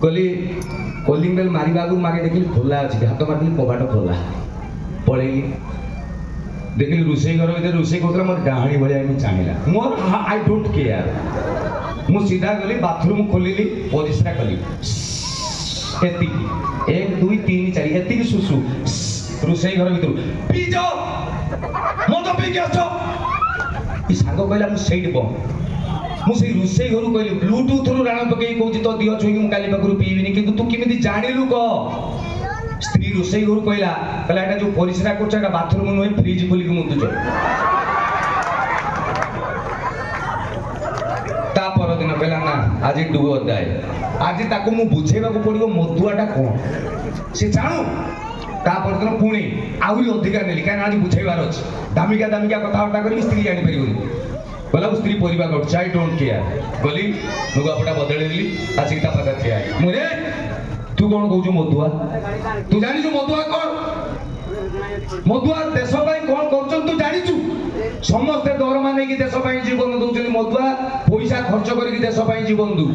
कहली calling bell मारिबा आगु मागे देखली खोला अछि हाथ मारली कबाट खोला पळेली देखली रुसई घर भीतर रुसई करतला मोर डाहाणी भलिया एमि चाणिला मोर आई डोंट केयर मु सीधा गली बाथरूम खोलिली परिस्रा कली एति 1 2 3 4 एति सुसु रुसई घर भीतर पी जाओ मत पी के आछो ई सांग कहला मु सेइड बम मु से रुसई घर कहली ब्लूटूथ रु राणा पकई कहूची तो दियो छुई मु काली पाखरु पीबिनी किंतु तू किमिति जानिलु क स्त्री रुसई घर कहला कहला एटा जो परिस्रा करछ एटा बाथरूम नय फ्रिज खोली के मुंदुछ ता पर दिन कहला ना आज डू अदाय आज ताको मु बुझेबा को पड़ियो मधुआटा कोन से जानु ता पर दिन पुणी आहुरी अधिकार नेली कान आज बुझेबार अछि दामिका कथा वार्ता करी स्त्री जानि परिबोनी बोला स्त्री परिवार कर आई डोंट केयर बोली लुगापटा बदलेली आज ता पता थिया मुरे तू कोन कहू मधुआ तू जानि छु मधुआ कोन मधुआ देश भाई कोन करछन तू जानि छु समस्त दरमा नै कि देश भाई जीवन दउछन मधुआ पैसा खर्च करी कि देश भाई जीवन दउ